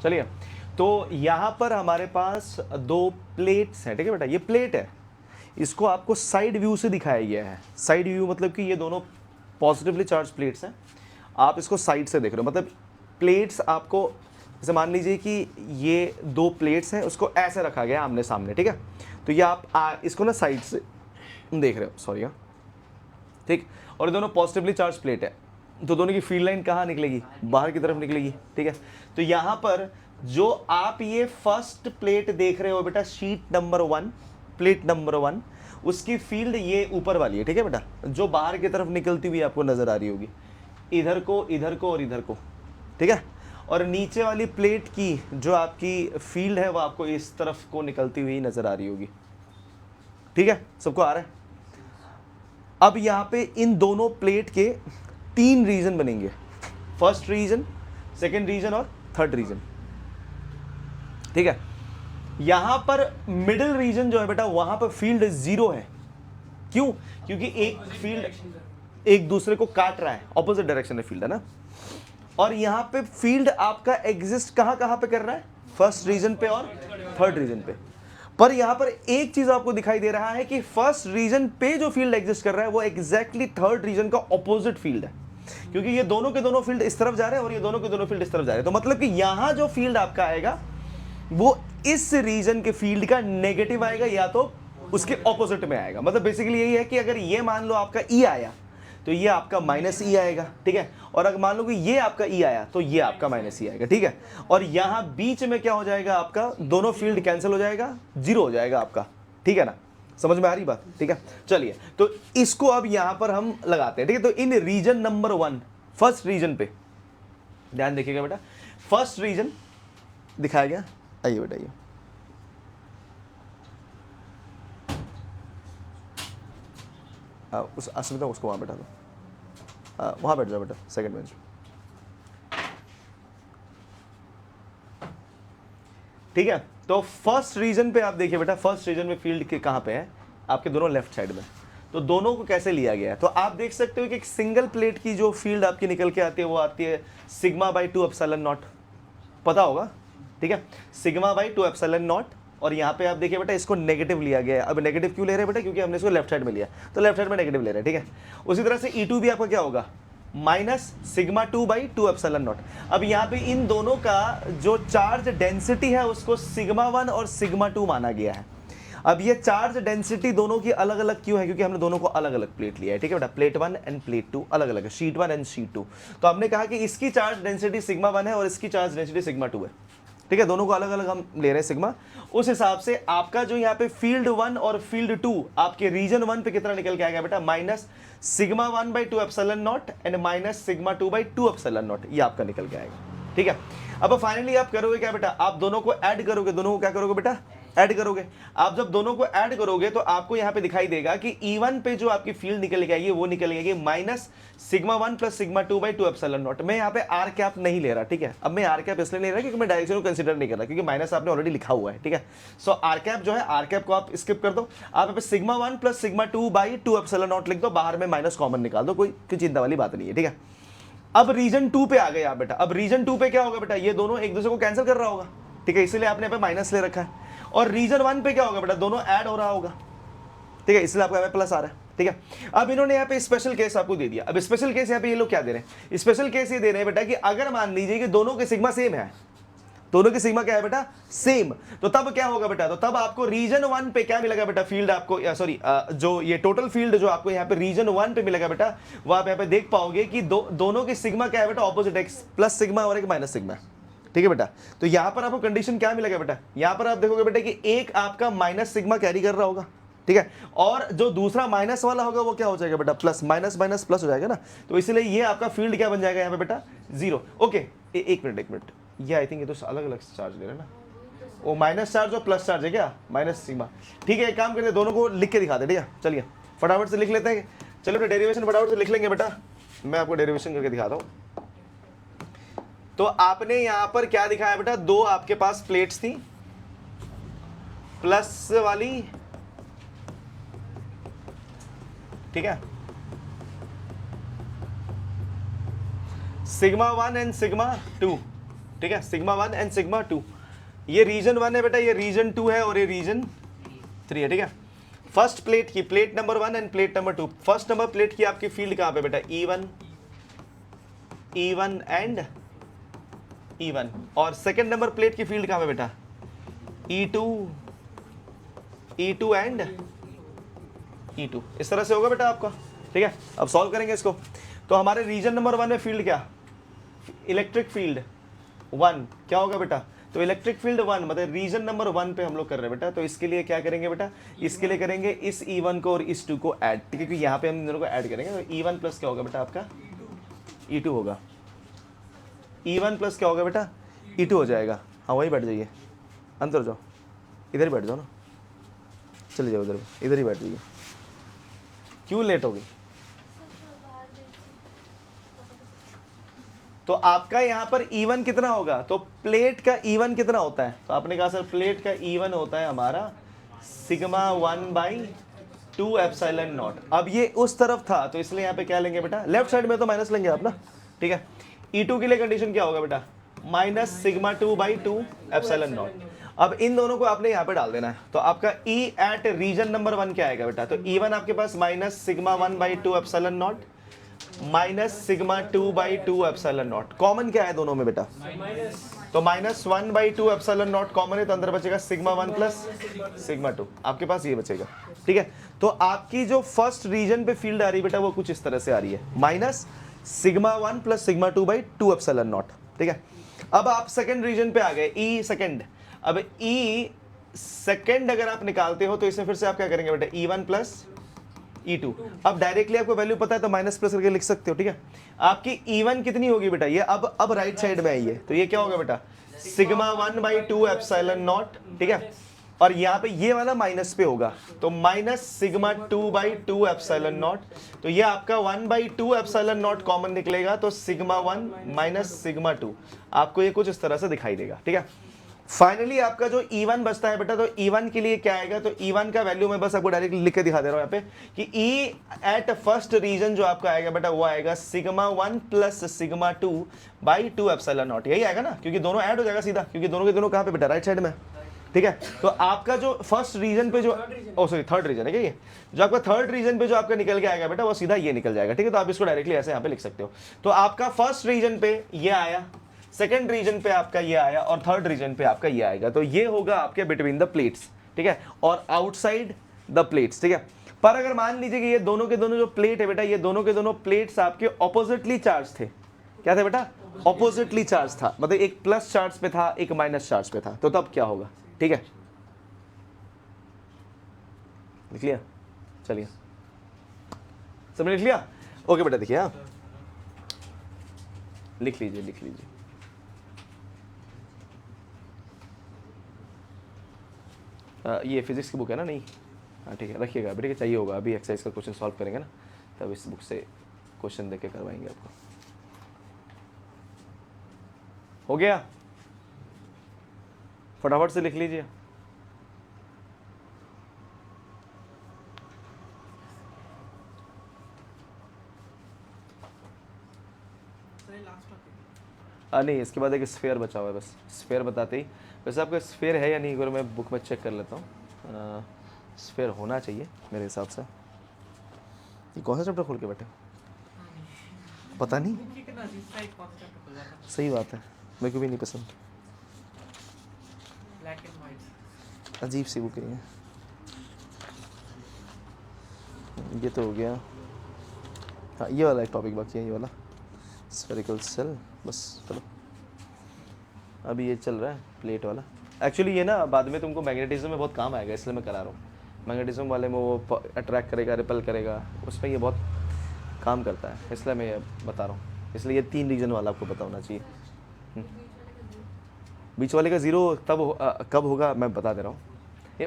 चलिए, तो यहाँ पर हमारे पास दो प्लेट्स हैं, ठीक है बेटा, ये प्लेट है, इसको आपको साइड व्यू से दिखाया गया है। साइड व्यू मतलब कि ये दोनों पॉजिटिवली चार्ज प्लेट्स हैं, आप इसको साइड से देख रहे हो, मतलब प्लेट्स आपको, जैसे मान लीजिए कि ये दो प्लेट्स हैं, उसको ऐसे रखा गया आमने सामने, ठीक है, तो ये आप इसको ना साइड से देख रहे हो, सॉरी हाँ, ठीक, और ये दोनों पॉजिटिवली चार्ज प्लेट है, तो दोनों की फील्ड लाइन कहाँ निकलेगी, बाहर की तरफ निकलेगी, ठीक है। तो यहाँ पर जो आप ये फर्स्ट प्लेट देख रहे हो बेटा, शीट नंबर 1, प्लेट नंबर 1, उसकी फील्ड ये ऊपर वाली है, ठीक है बेटा, जो बाहर की तरफ निकलती हुई आपको नजर आ रही होगी, इधर को, इधर को और इधर को, ठीक है। और नीचे वाली प्लेट की जो आपकी फील्ड है वो आपको इस तरफ को निकलती हुई नजर आ रही होगी, ठीक है, सबको आ रहा है। अब यहाँ पे इन दोनों प्लेट के 3 रीजन बनेंगे, फर्स्ट रीजन, सेकेंड रीजन और थर्ड रीजन, ठीक है। यहां पर मिडिल रीजन जो है बेटा, वहां पर फील्ड 0 है। क्यों? क्योंकि एक फील्ड एक दूसरे को काट रहा है, ऑपोजिट डायरेक्शन में फील्ड है ना। और यहां पे फील्ड आपका एग्जिस्ट कहां पे कर रहा है, फर्स्ट रीजन पे और थर्ड रीजन पे। पर यहां पर एक चीज आपको दिखाई दे रहा है कि फर्स्ट रीजन पे जो फील्ड एग्जिस्ट कर रहा है वो एग्जैक्टली थर्ड रीजन का ऑपोजिट फील्ड है, क्योंकि ये दोनों के दोनों फील्ड इस तरफ जा रहे हैं और ये दोनों के दोनों फील्ड इस तरफ जा रहे हैं। तो मतलब कि यहां जो फील्ड आपका आएगा वो इस रीजन के फील्ड का नेगेटिव आएगा या तो उसके ऑपोजिट में आएगा। मतलब बेसिकली यही है कि अगर ये मान लो आपका ई आया तो ये आपका माइनस ई आएगा, ठीक है, और अगर मान लो कि ये आपका ई आया तो ये आपका माइनस ई आएगा, ठीक है। और यहां बीच में क्या हो जाएगा, आपका दोनों फील्ड कैंसिल हो जाएगा, 0 हो जाएगा आपका, ठीक है ना, समझ में आ रही बात, ठीक है। चलिए, तो इसको अब यहां पर हम लगाते हैं, ठीक है। तो इन रीजन नंबर 1, फर्स्ट रीजन पे ध्यान देखिएगा बेटा, फर्स्ट रीजन दिखाया गया, आइए बेटा, आइए, उस अस्मिता उसको वहाँ बैठा दो, वहाँ बैठ जाओ बेटा, सेकंड बेंच, ठीक है। तो फर्स्ट रीजन पे आप देखिए बेटा, फर्स्ट रीजन में फील्ड के कहाँ पे है, आपके दोनों लेफ्ट साइड में। तो दोनों को कैसे लिया गया है, तो आप देख सकते हो कि एक सिंगल प्लेट की जो फील्ड आपकी निकल के आती है वो आती है σ/2 एप्सिलॉन नॉट, पता होगा, ठीक है, σ/2 एप्सिलॉन नॉट। और यहाँ पे आप देखिए बेटा, इसको नेगेटिव लिया गया है। अब नेगेटिव क्यों ले रहे हैं बेटा, क्योंकि हमने इसको लेफ्ट साइड में लिया, तो लेफ्ट साइड में नेगेटिव ले रहे हैं, ठीक है। उसी तरह से E2 भी आपका क्या होगा, -σ2/2 एप्सिलॉन नॉट। अब यहाँ पे इन दोनों का जो चार्ज डेंसिटी है उसको σ1 और σ2 माना गया है। अब ये चार्ज डेंसिटी दोनों की अलग अलग क्यों है, क्योंकि हमने दोनों को अलग अलग प्लेट लिया है, ठीक है बेटा, प्लेट 1 एंड प्लेट 2 अलग अलग है, शीट 1 एंड शीट 2। तो हमने कहा कि इसकी चार्ज डेंसिटी σ1 है और इसकी चार्ज डेंसिटी σ2 है, ठीक है, दोनों को अलग अलग हम ले रहे हैं सिग्मा। उस हिसाब से आपका जो यहाँ पे फील्ड 1 और फील्ड 2 आपके रीजन 1 पे कितना निकल के आएगा बेटा, -σ1/2 epsilon naught and -σ2/2 epsilon naught, ये आपका निकल के आएगा, ठीक है। अब फाइनली आप करोगे क्या बेटा, आप दोनों को ऐड करोगे, दोनों को क्या करोगे बेटा, ऐड करोगे। आप जब दोनों को ऐड करोगे तो आपको यहां पे दिखाई देगा कि E1 पे जो आपकी फील्ड निकल के आएगी वो निकल आएगी -σ1 + σ2/2 एप्सिलॉन नॉट। मैं यहाँ पे आर कैप नहीं ले रहा, ठीक है। अब मैं आर कैप इसलिए नहीं ले रहा क्योंकि मैं डायरेक्शन को कंसीडर नहीं कर रहा, क्योंकि माइनस आपने ऑलरेडी लिखा हुआ है, ठीक है। सो आर कैप जो है, आर कैप को आप स्किप कर दो, आप यहाँ पे σ1 + σ2/2 एप्सिलॉन नॉट लिख दो, बाहर में माइनस कॉमन निकाल दो, कोई चिंता वाली बात नहीं है, ठीक है। अब रीजन 2 पे आ गए आप बेटा। अब रीजन 2 पे क्या होगा बेटा, ये दोनों एक दूसरे को कैंसिल कर रहा होगा, ठीक है, इसलिए आपने यहाँ पे माइनस ले रखा है। और रीजन 1 पे क्या होगा बेटा, दोनों ऐड हो रहा होगा, ठीक है, इसलिए आपको यहाँ पे प्लस आ रहा है, ठीक है। अब इन्होंने यहाँ पे स्पेशल केस आपको दे दिया। अब स्पेशल केस यहाँ पे ये लोग क्या दे रहे हैं, स्पेशल केस ये दे रहे हैं बेटा कि अगर मान लीजिए कि दोनों के सिग्मा सेम है, दोनों की सिग्मा क्या है बेटा, सेम, तो तब क्या होगा बेटा, तो तब आपको रीजन 1 पे क्या मिलेगा बेटा, फील्ड आपको, सॉरी, जो ये टोटल फील्ड जो आपको यहाँ पे रीजन 1 पे मिलेगा बेटा, वो आप यहाँ पे देख पाओगे कि दोनों की सिग्मा क्या है बेटा, ऑपोजिट, एक प्लस सिग्मा और एक माइनस सिग्मा, ठीक है बेटा। तो यहां पर आपको कंडीशन क्या मिलेगा बेटा, यहां पर आप देखोगे बेटा कि एक आपका माइनस सिग्मा कैरी कर रहा होगा, ठीक है, और जो दूसरा माइनस वाला होगा वो क्या हो जाएगा बेटा, प्लस, माइनस माइनस प्लस हो जाएगा ना। तो इसलिए ये आपका फील्ड क्या बन जाएगा यहाँ पे बेटा, 0। ओके, एक मिनट, ये आई थिंक ये तो अलग अलग चार्ज ले रहे हैं ना, वो माइनस चार्ज और प्लस चार्ज है क्या, माइनस सिग्मा, ठीक है। एक काम करते हैं, दोनों को लिख के दिखा दे, ठीक है, चलिए फटाफट से लिख लेते हैं। चलो डेरिवेशन फटाफट से लिख लेंगे बेटा, मैं आपको डेरिवेशन करके दिखाता हूँ। तो आपने यहां पर क्या दिखाया बेटा, दो आपके पास प्लेट्स थी, प्लस वाली, ठीक है, σ1 एंड σ2, ठीक है, सिग्मा 1 एंड सिग्मा 2। ये रीजन 1 है बेटा, ये रीजन 2 है और ये रीजन 3 है, ठीक है। फर्स्ट प्लेट की, plate number 1 end plate number 2, first number plate की आपकी फील्ड कहां पे बेटा, E1 एंड E1, और सेकंड नंबर प्लेट की फील्ड कहां पे बेटा, E2 एंड E2। इस तरह से होगा बेटा आपका, ठीक है। अब सॉल्व करेंगे इसको। तो हमारे रीजन नंबर 1 में फील्ड क्या, इलेक्ट्रिक फील्ड 1 क्या होगा बेटा, तो इलेक्ट्रिक फील्ड 1 मतलब रीजन नंबर 1 पे हम लोग कर रहे हैं बेटा। तो इसके लिए क्या करेंगे बेटा, इसके लिए करेंगे इस E1 को और इस 2 को ऐड, ठीक है, क्योंकि यहाँ पे हम इन दोनों को ऐड करेंगे। तो E1 प्लस क्या होगा बेटा आपका, E2 होगा। E1 प्लस क्या होगा बेटा, E2 हो जाएगा। हाँ वहीं बैठ जाइए, अंदर जाओ, इधर ही बैठ जाओ ना, चले जाओ उधर, इधर ही बैठ जाइए। क्यों लेट हो गई? तो आपका यहां पर E1 कितना होगा, तो प्लेट का E1 कितना होता है, तो आपने कहा सर प्लेट का E1 होता है हमारा सिग्मा 1/2 एप्सिलॉन नॉट। अब ये उस तरफ था तो इसलिए यहाँ पे क्या लेंगे बेटा, लेफ्ट साइड में तो माइनस लेंगे आप ना, ठीक है। E2 के लिए कंडीशन क्या होगा बेटा, माइनस सिग्मा 2/2 एप्सिलॉन नॉट। अब इन दोनों को आपने यहाँ पे डाल देना है। तो आपका E एट रीजन नंबर 1 क्या आएगा बेटा, तो E1 आपके पास minus sigma 1/2 epsilon naught minus sigma 2/2 epsilon naught. Common क्या है दोनों में बेटा, तो माइनस 1/2 एप्सिलॉन नॉट कॉमन है, तो अंदर बचेगा सिग्मा 1 प्लस सिग्मा 2, आपके पास ये बचेगा, ठीक है। तो आपकी जो फर्स्ट रीजन पे फील्ड आ रही है बेटा वो कुछ इस तरह से आ रही है, minus sigma 1 plus sigma 2/2 epsilon not, ठीक है। अब आप सेकंड रीजन पे आ गए, ई सेकंड। अब ई सेकंड अगर आप निकालते हो तो इसमें फिर से आप क्या करेंगे बेटा, E1 प्लस E2। अब डायरेक्टली आपको वैल्यू पता है तो माइनस प्लस करके लिख सकते हो, ठीक है। आपकी E1 कितनी होगी बेटा, ये अब राइट साइड में आई है, तो ये क्या होगा बेटा, सिग्मा 1/2 एप्सिलॉन नॉट, ठीक है। और यहाँ पे ये वाला माइनस पे होगा, तो माइनस सिग्मा 2/2 एप्सिलॉन नॉट। तो ये आपका 1/2 एप्सिलॉन नॉट कॉमन निकलेगा, तो सिग्मा 1 माइनस सिग्मा 2, आपको ये कुछ इस तरह से दिखाई देगा, ठीक है। फाइनली आपका जो E1 बचता है बेटा, तो E1 के लिए क्या आएगा, तो E1 का वैल्यू मैं बस आपको डायरेक्ट लिख के दिखा दे रहा हूं यहाँ पे कि E एट फर्स्ट रीजन जो आपका आएगा बेटा वो आएगा sigma 1 plus sigma 2/2 epsilon not, यही आएगा ना, क्योंकि दोनों ऐड हो जाएगा सीधा, क्योंकि दोनों के दोनों कहाँ पे बेटा, राइट साइड में, ठीक है। तो आपका जो फर्स्ट रीजन पे जो सॉरी थर्ड रीजन है क्या, ये जो आपका थर्ड रीजन पे जो आपका निकल के आएगा बेटा वो सीधा ये निकल जाएगा, ठीक है। तो आप इसको डायरेक्टली ऐसे यहाँ पे लिख सकते हो। तो आपका फर्स्ट रीजन पे ये आया, सेकंड रीजन पे आपका ये आया, और थर्ड रीजन पे आपका ये आएगा। तो ये होगा आपके बिटवीन द प्लेट्स, ठीक है, और आउटसाइड द प्लेट्स, ठीक है। पर अगर मान लीजिए कि ये दोनों के दोनों जो प्लेट है बेटा, ये दोनों के दोनों प्लेट्स आपके ऑपोजिटली चार्ज थे, क्या थे बेटा, ऑपोजिटली चार्ज था, मतलब एक प्लस चार्ज पे था एक माइनस चार्ज पे था, तो तब क्या होगा, ठीक है। लिख लिया, चलिए सबने लिख लिया, ओके बेटा। देखिए आप लिख लीजिए, लिख लीजिए। ये फिजिक्स की बुक है ना, नहीं, हाँ ठीक है, रखिएगा बेटे, चाहिए होगा, अभी एक्सरसाइज का क्वेश्चन सॉल्व करेंगे ना, तब इस बुक से क्वेश्चन देके करवाएंगे आपको। हो गया, फटाफट से लिख लीजिए। नहीं, इसके बाद एक स्फेयर बचा हुआ है, बस स्फेयर बताते ही, वैसे आपका स्फेयर है या नहीं, अगर मैं बुक में चेक कर लेता हूँ। स्फेयर होना चाहिए मेरे हिसाब से। ये कौन सा चैप्टर खोल के बैठे, पता नहीं, सही बात है, मेरे को भी नहीं पसंद, अजीब सी बुक है ये तो हो गया। हाँ ये वाला एक टॉपिक बाकी है, ये वाला स्फेरिकल सेल, बस चलो अभी ये चल रहा है प्लेट वाला। एक्चुअली ये ना बाद में तुमको मैग्नेटिज्म में बहुत काम आएगा, इसलिए मैं करा रहा हूँ। मैग्नेटिज्म वाले में वो अट्रैक्ट करेगा, रिपेल करेगा, उसमें ये बहुत काम करता है, इसलिए मैं ये बता रहा हूँ। इसलिए ये 3 रीजन वाला आपको पता होना चाहिए। बीच वाले का जीरो तब कब होगा मैं बता दे रहा हूँ।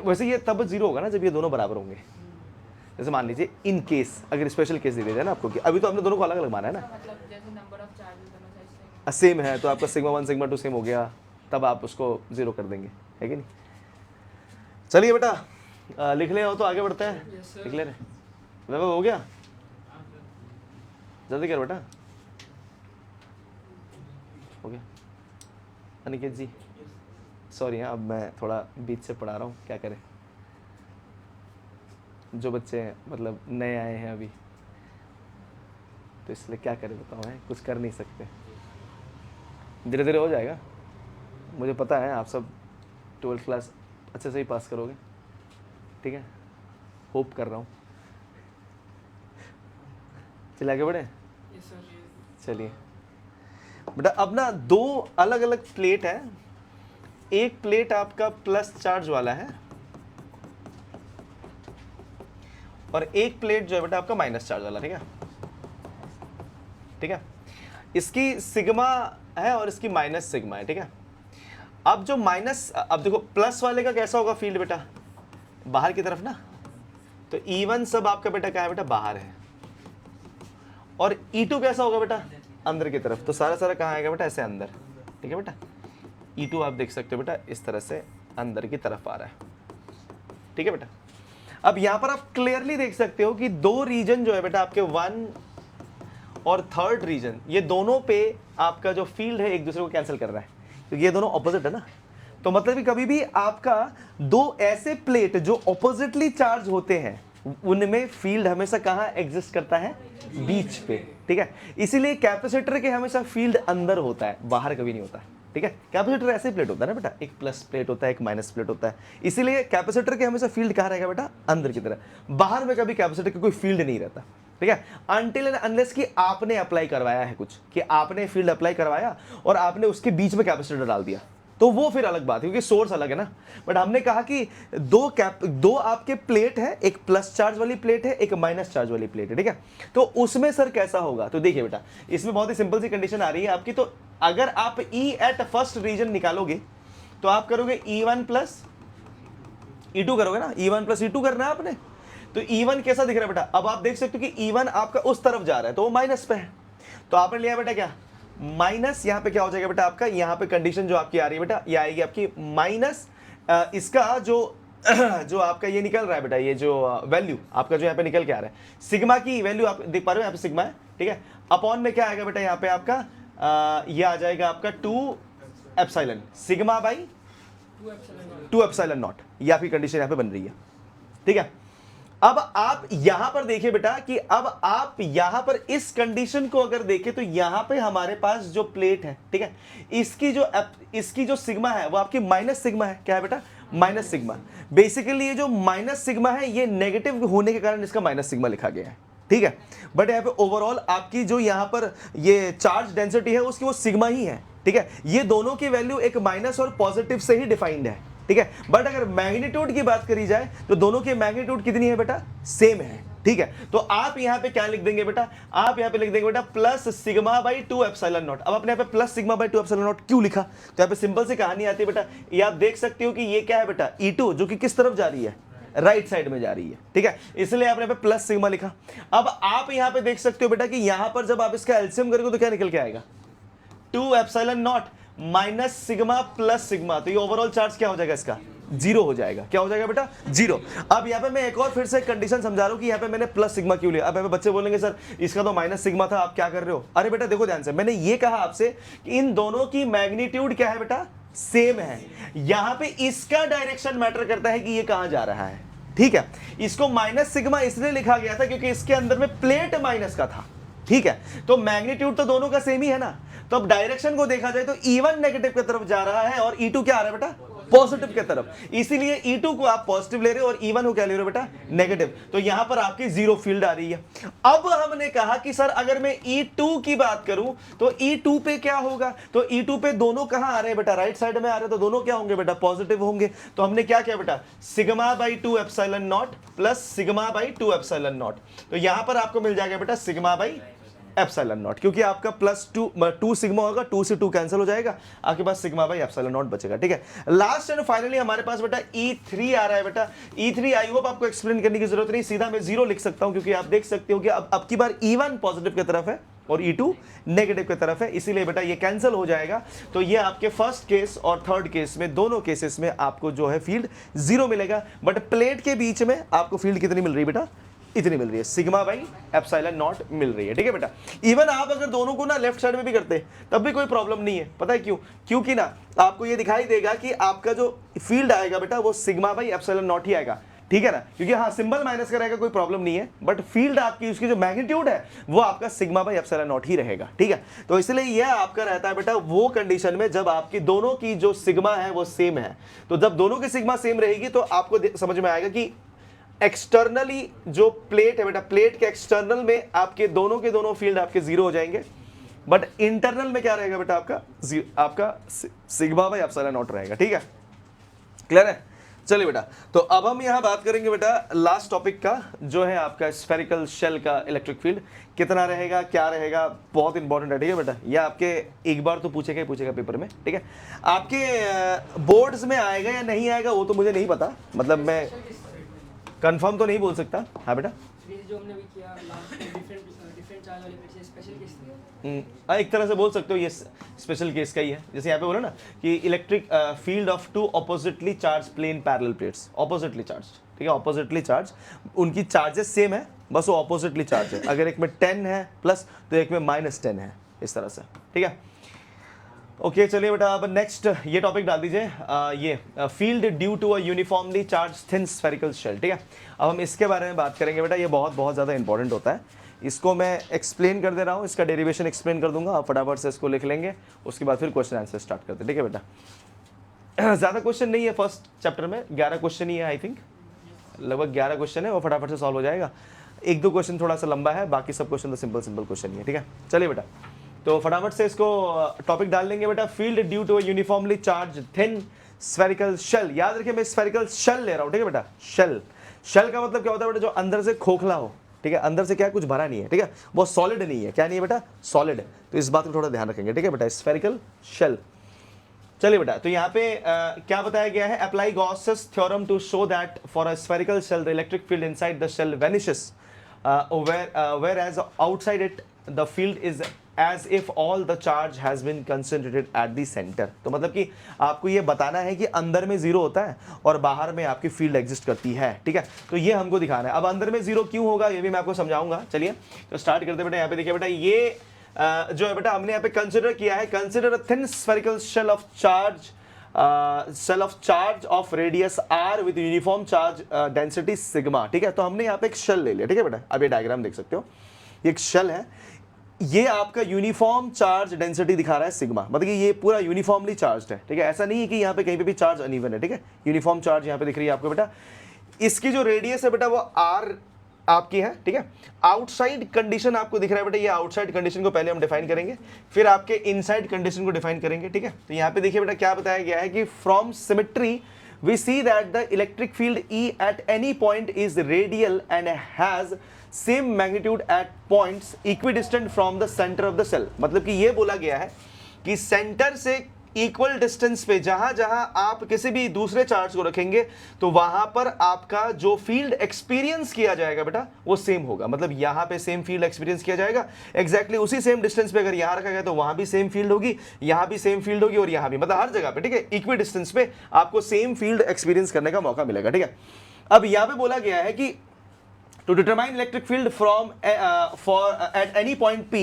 वैसे ये तब जीरो होगा ना जब ये दोनों बराबर होंगे। जैसे मान लीजिए इन केस, अगर स्पेशल केस दे दिया ना आपको कि अभी तो हमने दोनों को अलग अलग माना है ना, सेम है, तो आपका सिग्मा 1 सिग्मा 2 सेम हो गया, तब आप उसको जीरो कर देंगे, है कि नहीं। चलिए बेटा लिख ले हो तो आगे बढ़ते हैं, लिख ले रहे वैभव, हो गया, जल्दी कर बेटा, हो गया। अनिकेत जी सॉरी, अब मैं थोड़ा बीच से पढ़ा रहा हूँ, क्या करें, जो बच्चे मतलब नए आए हैं अभी, तो इसलिए क्या करें बताओ, है कुछ कर नहीं सकते, धीरे धीरे हो जाएगा। मुझे पता है आप सब 12th क्लास अच्छे से ही पास करोगे, ठीक है, होप कर रहा हूँ। चलिए आगे बढ़े। चलिए बेटा, अब ना दो अलग अलग प्लेट है, एक प्लेट आपका प्लस चार्ज वाला है और एक प्लेट जो है बेटा आपका माइनस चार्ज वाला, ठीक है, ठीक है, इसकी सिग्मा है और इसकी माइनस सिग्मा है, ठीक है। अब जो माइनस, अब देखो प्लस वाले का कैसा होगा फील्ड बेटा, बाहर की तरफ ना, तो E1 सब आपका बेटा क्या है बेटा, बाहर है, और E2 कैसा होगा बेटा, अंदर की तरफ, तो सारा सारा कहाँ आएगा बेटा, ऐसे अंदर, ठीक है बेटा। E2 आप देख सकते हो बेटा इस तरह से अंदर की तरफ आ रहा है, ठीक है बेटा। अब यहां पर आप क्लियरली देख सकते हो कि दो रीजन जो है बेटा आपके 1 और 3rd रीजन, ये दोनों पे आपका जो फील्ड है एक दूसरे को कैंसिल कर रहा है, क्योंकि ये दोनों ऑपोजिट है ना। तो मतलब कि कभी भी आपका दो ऐसे प्लेट जो ऑपोजिटली चार्ज होते हैं, उनमें फील्ड हमेशा कहाँ एग्जिस्ट करता है, बीच पे, ठीक है। इसीलिए कैपेसिटर के हमेशा फील्ड अंदर होता है, बाहर कभी नहीं होता है, ठीक है। कैपेसिटर ऐसे प्लेट होता है ना बेटा, एक प्लस प्लेट होता है, एक माइनस प्लेट होता है, इसीलिए कैपेसिटर के हमेशा फील्ड कहाँ रहेगा बेटा, अंदर की तरह, बाहर में कभी कैपेसिटर का कोई फील्ड नहीं रहता, ठीक है, अनटिल एंड अनलेस कि आपने अप्लाई करवाया है कुछ, कि आपने फील्ड अप्लाई करवाया और आपने उसके बीच में कैपेसिटर डाल दिया, तो वो फिर अलग बात है, क्योंकि सोर्स अलग है ना। बट हमने कहा कि दो आपके प्लेट है, एक प्लस चार्ज वाली प्लेट है, एक माइनस चार्ज वाली प्लेट है, ठीक है। तो उसमें सर कैसा होगा, तो देखिए बेटा इसमें बहुत ही सिंपल सी कंडीशन आ रही है आपकी। तो अगर आप E एट फर्स्ट रीजन निकालोगे तो आप करोगे E1 प्लस E2 करोगे ना, E1 प्लस E2 करना है आपने। तो E1 कैसा दिख रहा है बेटा, अब आप देख सकते हो कि E1 आपका उस तरफ जा रहा है, तो वो माइनस पे है, तो आपने लिया बेटा क्या, माइनस। यहां पे क्या हो जाएगा बेटा आपका, यहां पे कंडीशन जो आपकी आ रही है बेटा, ये आएगी आपकी माइनस, इसका जो जो आपका ये निकल रहा है बेटा, ये जो वैल्यू आपका जो यहाँ पे निकल के आ रहा है, सिग्मा की वैल्यू आप देख पा रहे हो, यहाँ पे सिग्मा है, ठीक है। अपॉन में क्या आएगा बेटा, यहाँ पे आपका ये आ जाएगा आपका 2 epsilon sigma by 2 epsilon naught, ये आपकी कंडीशन यहाँ पे बन रही है, ठीक है। अब आप यहां पर देखिए बेटा कि अब आप यहां पर इस कंडीशन को अगर देखें तो यहां पे हमारे पास जो प्लेट है, ठीक है, इसकी जो सिग्मा है वो आपकी माइनस सिग्मा है, क्या है बेटा, माइनस सिग्मा। बेसिकली ये जो माइनस सिग्मा है ये नेगेटिव होने के कारण इसका माइनस सिग्मा लिखा गया है, ठीक है। बट यहाँ पे ओवरऑल आपकी जो यहाँ पर ये चार्ज डेंसिटी है उसकी वो सिग्मा ही है, ठीक है। ये दोनों की वैल्यू एक माइनस और पॉजिटिव से ही डिफाइंड है, ठीक है। बट अगर मैग्नीट्यूड की बात करी जाए तो दोनों की मैग्नीट्यूड कितनी है बेटा, सेम है, ठीक है। तो आप यहां पे क्या लिख देंगे बेटा, आप यहां पे लिख देंगे बेटा plus sigma by 2 epsilon not. अब आपने यहाँ पे plus sigma by 2 epsilon not क्यों लिखा, तो यहाँ पे सिंपल सी कहानी आती है बेटा, ये आप देख सकते हो कि ये क्या है बेटा, E2 जो कि किस तरफ जा रही है, राइट साइड में जा रही है, ठीक है, इसलिए आपने यहाँ पे प्लस सिग्मा लिखा। अब आप यहाँ पे देख सकते हो बेटा कि यहां पर जब आप इसका एलसीएम करोगे तो क्या निकल के आएगा, 2 epsilon naught minus sigma plus sigma, तो ये ओवरऑल चार्ज क्या हो जाएगा, इसका 0 हो जाएगा। क्या हो जाएगा बेटा, 0। अब यहाँ पे मैं एक और फिर से कंडीशन समझा रहा हूँ कि यहाँ पे मैंने प्लस सिग्मा क्यों लिया। अब यहाँ पे बच्चे बोलेंगे सर इसका तो माइनस सिग्मा था, आप क्या कर रहे हो। अरे बेटा देखो ध्यान से, मैंने ये कहा आपसे कि इन दोनों की मैग्नीट्यूड क्या है बेटा, सेम है। यहाँ पे इसका डायरेक्शन मैटर करता है कि ये कहाँ जा रहा है, ठीक है। इसको माइनस सिग्मा इसलिए लिखा गया था क्योंकि इसके अंदर में प्लेट माइनस का था, ठीक है। तो मैग्नीट्यूड तो दोनों का सेम ही है ना। तो अब डायरेक्शन को देखा जाए तो E1 नेगेटिव की तरफ जा रहा है और E2 क्या आ रहा है बेटा, पॉजिटिव की तरफ। इसीलिए E2 को आप पॉजिटिव ले रहे हो और E1 को क्या ले रहे हो बेटा, नेगेटिव। तो यहां पर आपकी 0 फील्ड आ रही है। अब हमने कहा कि सर अगर मैं E2 की बात करूं तो E2 पे क्या होगा, तो E2 पे दोनों कहां आ रहे हैं बेटा, राइट साइड में आ रहे हैं, तो दोनों क्या होंगे बेटा, पॉजिटिव होंगे। तो हमने क्या किया बेटा, sigma by 2 epsilon not plus sigma by 2 epsilon not. तो यहां पर आपको मिल जाएगा बेटा सिग्मा बाई एप्सिलॉन नॉट, क्योंकि आपका प्लस 2 सिग्मा होगा, 2 से 2 कैंसिल हो जाएगा, आपके पास सिग्मा बाई एप्सिलॉन नॉट बचेगा, ठीक है। लास्ट एंड फाइनली हमारे पास बेटा E3 आ रहा है बेटा। E3 आई होप आपको एक्सप्लेन करने की जरूरत नहीं, सीधा मैं 0 लिख सकता हूं, क्योंकि आप देख सकते हो कि अब की बार E1 पॉजिटिव की तरफ है और E2 नेगेटिव की तरफ है, इसीलिए बेटा ये कैंसिल हो जाएगा। तो ये आपके फर्स्ट केस और थर्ड केस में, दोनों केसेस में आपको जो है फील्ड 0 मिलेगा। बट प्लेट के बीच में आपको फील्ड कितनी मिल रही है बेटा, इतनी मिल रही है, सिग्मा बाई एप्सिलॉन नॉट मिल रही है, ठीक है बेटा। इवन आप अगर दोनों को ना लेफ्ट साइड में भी करते तब भी कोई प्रॉब्लम नहीं है, पता है क्यों? क्योंकि ना आपको ये दिखाई देगा कि आपका जो फील्ड आएगा बेटा वो सिग्मा बाई एप्सिलॉन नॉट ही आएगा, ठीक है ना, क्योंकि हाँ सिंबल माइनस का रहेगा कोई प्रॉब्लम नहीं है, बट फील्ड आपकी उसकी जो मैग्नीट्यूड है वो आपका सिग्मा बाई एप्सिलॉन नॉट ही रहेगा, ठीक है। तो इसलिए यह आपका रहता है बेटा वो कंडीशन में जब आपकी दोनों की जो सिग्मा है वो सेम है। तो जब दोनों की सिग्मा सेम रहेगी तो आपको समझ में आएगा कि एक्सटर्नली जो प्लेट है बेटा, प्लेट के एक्सटर्नल में आपके दोनों के दोनों फील्ड आपके जीरो हो जाएंगे, बट इंटरनल में क्या रहेगा बेटा आपका सिग्मा बाई एप्सिलॉन नॉट रहेगा, ठीक है, क्लियर है। चलिए बेटा, तो अब हम यहां बात करेंगे बेटा लास्ट टॉपिक का, जो है आपका स्फेरिकल शेल का इलेक्ट्रिक फील्ड कितना रहेगा, क्या रहेगा, बहुत इंपॉर्टेंट है, ठीक है बेटा। यह आपके एक बार तो पूछेगा ही पूछेगा पेपर में, ठीक है। आपके बोर्ड्स में आएगा या नहीं आएगा वो तो मुझे नहीं पता, मतलब मैं कंफर्म तो नहीं बोल सकता। हाँ बेटा, जो हमने भी किया डिफरेंट चार्ज वाले प्लेट से स्पेशल केस थे। एक तरह से बोल सकते हो ये स्पेशल केस का ही है। जैसे यहाँ पे बोला ना कि electric field of two oppositely charge plane parallel plates, oppositely charge, ठीक है, ऑपोजिटली चार्ज, उनकी चार्जेस सेम है, बस वो ऑपोजिटली चार्ज है। अगर एक में 10 है प्लस तो एक में -10 है, इस तरह से, ठीक है। ओके चलिए बेटा, अब नेक्स्ट ये टॉपिक डाल दीजिए, ये field due to a uniformly charge thin spherical shell, ठीक है। अब हम इसके बारे में बात करेंगे बेटा, ये बहुत ज़्यादा इंपॉर्टेंट होता है। इसको मैं एक्सप्लेन कर दे रहा हूँ, इसका डेरिवेशन एक्सप्लेन कर दूंगा, आप फटाफट से इसको लिख लेंगे, उसके बाद फिर क्वेश्चन आंसर स्टार्ट करते हैं, ठीक है बेटा। ज़्यादा क्वेश्चन नहीं है फर्स्ट चैप्टर में, 11 क्वेश्चन ही है, आई थिंक लगभग 11 क्वेश्चन है, वो फटाफट से सॉल्व हो जाएगा। 1-2 क्वेश्चन थोड़ा सा लंबा है, बाकी सब क्वेश्चन तो सिंपल क्वेश्चन ही है, ठीक है। चलिए बेटा, तो फटाफट से इसको टॉपिक डाल लेंगे बेटा। Field due to a uniformly charge thin spherical shell, याद रखिए मैं स्फेरिकल शेल ले रहा हूँ, ठीक है बेटा। शेल का मतलब क्या होता है बेटा, जो अंदर से खोखला हो, ठीक है, अंदर से क्या कुछ भरा नहीं है, ठीक है, वो सॉलिड नहीं है, क्या नहीं है बेटा, सॉलिड है। तो इस बात को थोड़ा ध्यान रखेंगे, ठीक है बेटा, स्फेरिकल शेल। चलिए बेटा, तो यहाँ पे क्या बताया गया है, apply Gauss's theorem to show that for a spherical shell the electric field inside the shell vanishes whereas outside it the field is as if all the charge has been concentrated at the center। तो मतलब कि आपको ये बताना है कि अंदर में जीरो होता है और बाहर में आपकी फील्ड एग्जिस्ट करती है, ठीक है। तो ये हमको दिखाना है। अब अंदर में जीरो क्यों होगा ये भी मैं आपको समझाऊंगा। चलिए तो स्टार्ट करते बेटा। यहाँ पे देखिए बेटा, ये जो है बेटा हमने यहाँ पे कंसिडर किया है, consider a thin spherical shell of charge of radius r with uniform charge density sigma, ठीक है। तो हमने यहाँ पे एक शेल ले लिया, ठीक है बेटा। अब ये डायग्राम देख सकते हो, ये एक शेल है, ये आपका यूनिफॉर्म चार्ज डेंसिटी दिखा रहा है सिग्मा, मतलब कि ये पूरा यूनिफॉर्मली चार्ज है, ठीक है। ऐसा नहीं है कि यहाँ पे कहीं पे भी चार्ज अनइवन है, ठीक है। यूनिफॉर्म चार्ज यहाँ पे दिख रही है आपको बेटा। इसकी जो रेडियस है बेटा वो r आपकी है, ठीक है। आउटसाइड कंडीशन आपको दिख रहा है बेटा, ये आउटसाइड कंडीशन को पहले हम डिफाइन करेंगे, फिर आपके इनसाइड कंडीशन को डिफाइन करेंगे, ठीक है। तो यहाँ पे देखिए बेटा क्या बताया गया है कि from symmetry we see that the electric field E at any point is radial and has same magnitude at points equidistant from the center of the cell। मतलब कि ये बोला गया है कि सेंटर से इक्वल डिस्टेंस पे जहां जहां आप किसी भी दूसरे चार्ज को रखेंगे तो वहां पर आपका जो फील्ड एक्सपीरियंस किया जाएगा बेटा वो सेम होगा। मतलब यहां पे सेम फील्ड एक्सपीरियंस किया जाएगा, एग्जैक्टली उसी सेम डिस्टेंस पे अगर यहां रखा गया तो वहां भी सेम फील्ड होगी, यहां भी सेम फील्ड होगी और यहां भी, मतलब हर जगह पे, ठीक है, इक्वी डिस्टेंस पे आपको सेम फील्ड एक्सपीरियंस करने का मौका मिलेगा, ठीक है। अब यहां पे बोला गया है कि to determine electric field from at any point P